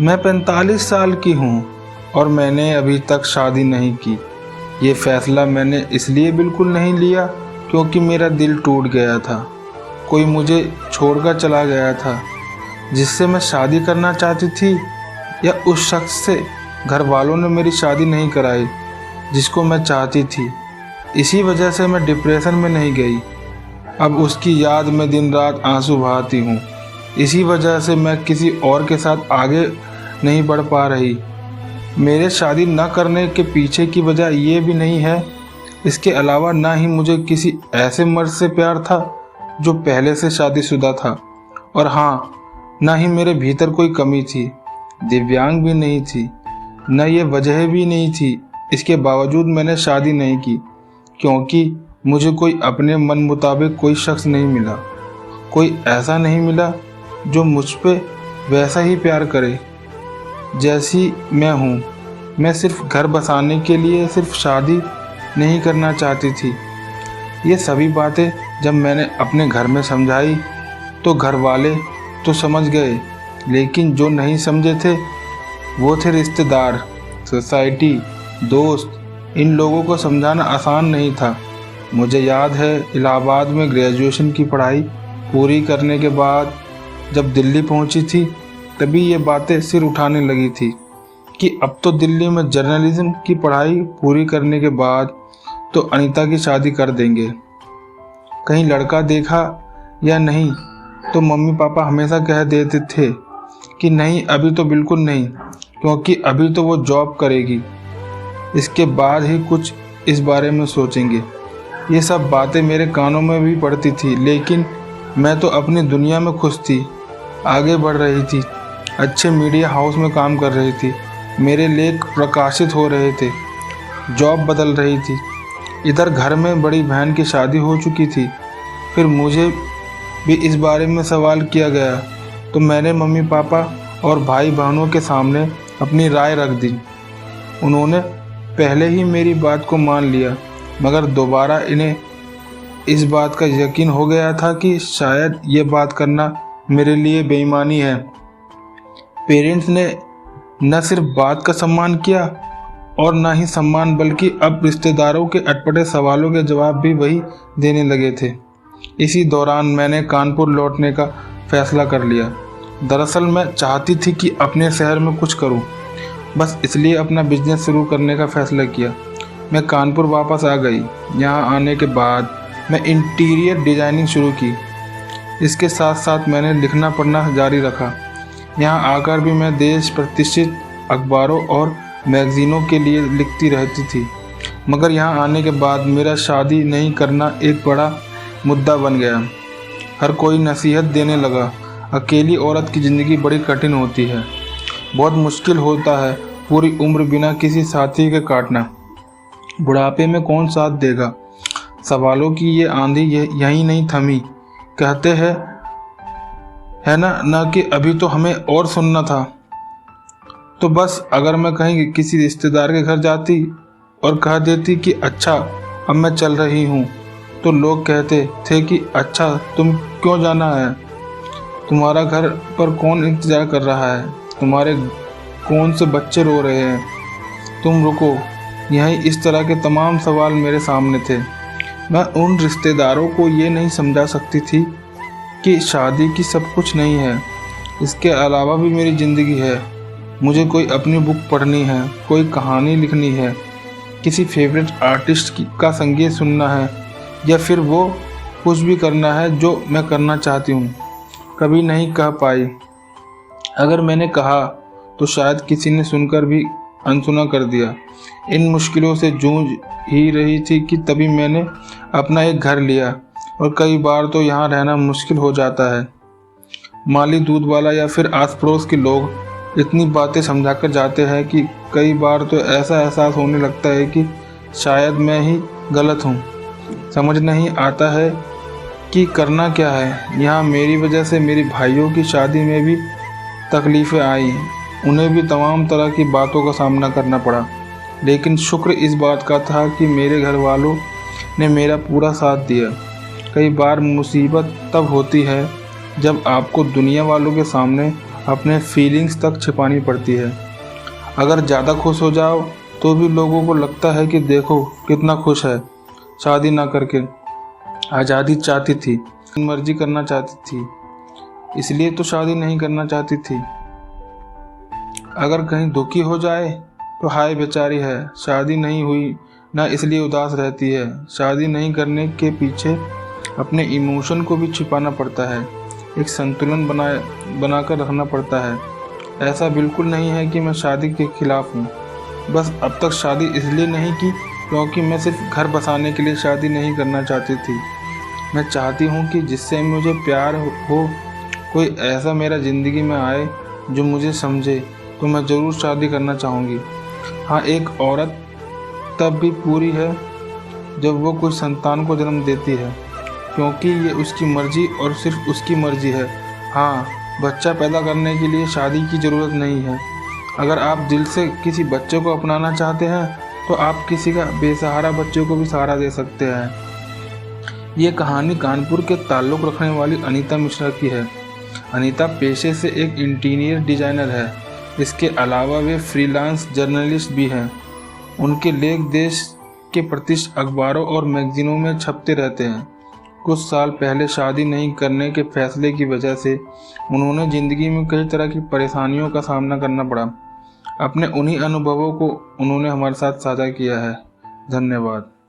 मैं 45 साल की हूँ और मैंने अभी तक शादी नहीं की। ये फैसला मैंने इसलिए बिल्कुल नहीं लिया क्योंकि मेरा दिल टूट गया था। कोई मुझे छोड़कर चला गया था जिससे मैं शादी करना चाहती थी, या उस शख्स से घर वालों ने मेरी शादी नहीं कराई जिसको मैं चाहती थी। इसी वजह से मैं डिप्रेशन में नहीं गई। अब उसकी याद में दिन रात आंसू बहाती हूँ। इसी वजह से मैं किसी और के साथ आगे नहीं बढ़ पा रही। मेरे शादी न करने के पीछे की वजह ये भी नहीं है। इसके अलावा ना ही मुझे किसी ऐसे मर्द से प्यार था जो पहले से शादीशुदा था, और हाँ, ना ही मेरे भीतर कोई कमी थी। दिव्यांग भी नहीं थी, न ये वजह भी नहीं थी। इसके बावजूद मैंने शादी नहीं की क्योंकि मुझे कोई अपने मन मुताबिक कोई शख्स नहीं मिला। कोई ऐसा नहीं मिला जो मुझ पे वैसा ही प्यार करे जैसी मैं हूँ। मैं सिर्फ घर बसाने के लिए सिर्फ शादी नहीं करना चाहती थी। ये सभी बातें जब मैंने अपने घर में समझाई तो घर वाले तो समझ गए, लेकिन जो नहीं समझे थे वो थे रिश्तेदार, सोसाइटी, दोस्त। इन लोगों को समझाना आसान नहीं था। मुझे याद है इलाहाबाद में ग्रेजुएशन की पढ़ाई पूरी करने के बाद जब दिल्ली पहुंची थी, तभी ये बातें सिर उठाने लगी थी कि अब तो दिल्ली में जर्नलिज्म की पढ़ाई पूरी करने के बाद तो अनीता की शादी कर देंगे। कहीं लड़का देखा या नहीं, तो मम्मी पापा हमेशा कह देते थे कि नहीं, अभी तो बिल्कुल नहीं, क्योंकि अभी तो वो जॉब करेगी, इसके बाद ही कुछ इस बारे में सोचेंगे। ये सब बातें मेरे कानों में भी पड़ती थी, लेकिन मैं तो अपनी दुनिया में खुश थी, आगे बढ़ रही थी, अच्छे मीडिया हाउस में काम कर रही थी, मेरे लेख प्रकाशित हो रहे थे, जॉब बदल रही थी। इधर घर में बड़ी बहन की शादी हो चुकी थी। फिर मुझे भी इस बारे में सवाल किया गया तो मैंने मम्मी पापा और भाई बहनों के सामने अपनी राय रख दी। उन्होंने पहले ही मेरी बात को मान लिया, मगर दोबारा इन्हें इस बात का यकीन हो गया था कि शायद ये बात करना मेरे लिए बेईमानी है। पेरेंट्स ने न सिर्फ बात का सम्मान किया और ना ही सम्मान, बल्कि अब रिश्तेदारों के अटपटे सवालों के जवाब भी वही देने लगे थे। इसी दौरान मैंने कानपुर लौटने का फैसला कर लिया। दरअसल मैं चाहती थी कि अपने शहर में कुछ करूं, बस इसलिए अपना बिजनेस शुरू करने का फैसला किया। मैं कानपुर वापस आ गई। यहाँ आने के बाद मैं इंटीरियर डिजाइनिंग शुरू की। इसके साथ साथ मैंने लिखना पढ़ना जारी रखा। यहाँ आकर भी मैं देश प्रतिष्ठित अखबारों और मैगजीनों के लिए लिखती रहती थी, मगर यहाँ आने के बाद मेरा शादी नहीं करना एक बड़ा मुद्दा बन गया। हर कोई नसीहत देने लगा, अकेली औरत की ज़िंदगी बड़ी कठिन होती है, बहुत मुश्किल होता है पूरी उम्र बिना किसी साथी के काटना, बुढ़ापे में कौन साथ देगा। सवालों की ये आंधी यहीं नहीं थमी। कहते हैं है ना कि अभी तो हमें और सुनना था। तो बस अगर मैं कहीं किसी रिश्तेदार के घर जाती और कह देती कि अच्छा अब मैं चल रही हूँ, तो लोग कहते थे कि अच्छा तुम क्यों जाना है, तुम्हारा घर पर कौन इंतज़ार कर रहा है, तुम्हारे कौन से बच्चे रो रहे हैं, तुम रुको यहीं। इस तरह के तमाम सवाल मेरे सामने थे। मैं उन रिश्तेदारों को ये नहीं समझा सकती थी कि शादी की सब कुछ नहीं है, इसके अलावा भी मेरी ज़िंदगी है। मुझे कोई अपनी बुक पढ़नी है, कोई कहानी लिखनी है, किसी फेवरेट आर्टिस्ट का संगीत सुनना है, या फिर वो कुछ भी करना है जो मैं करना चाहती हूँ। कभी नहीं कह पाई। अगर मैंने कहा तो शायद किसी ने सुनकर भी अनसुना कर दिया। इन मुश्किलों से जूझ ही रही थी कि तभी मैंने अपना एक घर लिया, और कई बार तो यहाँ रहना मुश्किल हो जाता है। माली, दूध वाला या फिर आस पड़ोस के लोग इतनी बातें समझाकर जाते हैं कि कई बार तो ऐसा एहसास होने लगता है कि शायद मैं ही गलत हूँ। समझ नहीं आता है कि करना क्या है। यहाँ मेरी वजह से मेरी भाइयों की शादी में भी तकलीफ़ें आई, उन्हें भी तमाम तरह की बातों का सामना करना पड़ा, लेकिन शुक्र इस बात का था कि मेरे घर वालों ने मेरा पूरा साथ दिया। कई बार मुसीबत तब होती है जब आपको दुनिया वालों के सामने अपने फीलिंग्स तक छिपानी पड़ती है। अगर ज़्यादा खुश हो जाओ तो भी लोगों को लगता है कि देखो कितना खुश है। शादी ना करके आज़ादी चाहती थी, मर्जी करना चाहती थी, इसलिए तो शादी नहीं करना चाहती थी। अगर कहीं दुखी हो जाए तो हाय बेचारी है, शादी नहीं हुई ना इसलिए उदास रहती है। शादी नहीं करने के पीछे अपने इमोशन को भी छिपाना पड़ता है, एक संतुलन बनाकर रखना पड़ता है। ऐसा बिल्कुल नहीं है कि मैं शादी के खिलाफ हूँ, बस अब तक शादी इसलिए नहीं की क्योंकि मैं सिर्फ घर बसाने के लिए शादी नहीं करना चाहती थी। मैं चाहती हूँ कि जिससे मुझे प्यार हो, कोई ऐसा मेरा ज़िंदगी में आए जो मुझे समझे, तो मैं ज़रूर शादी करना चाहूँगी। हाँ, एक औरत तब भी पूरी है जब वो कोई संतान को जन्म देती है, क्योंकि ये उसकी मर्जी और सिर्फ उसकी मर्जी है। हाँ, बच्चा पैदा करने के लिए शादी की ज़रूरत नहीं है। अगर आप दिल से किसी बच्चे को अपनाना चाहते हैं तो आप किसी का बेसहारा बच्चे को भी सहारा दे सकते हैं। ये कहानी कानपुर के ताल्लुक़ रखने वाली अनीता मिश्रा की है। अनीता पेशे से एक इंटीरियर डिज़ाइनर है। इसके अलावा वे फ्रीलांस जर्नलिस्ट भी हैं। उनके लेख देश के प्रतिष्ठित अखबारों और मैगजीनों में छपते रहते हैं। कुछ साल पहले शादी नहीं करने के फैसले की वजह से उन्होंने ज़िंदगी में कई तरह की परेशानियों का सामना करना पड़ा। अपने उन्हीं अनुभवों को उन्होंने हमारे साथ साझा किया है। धन्यवाद।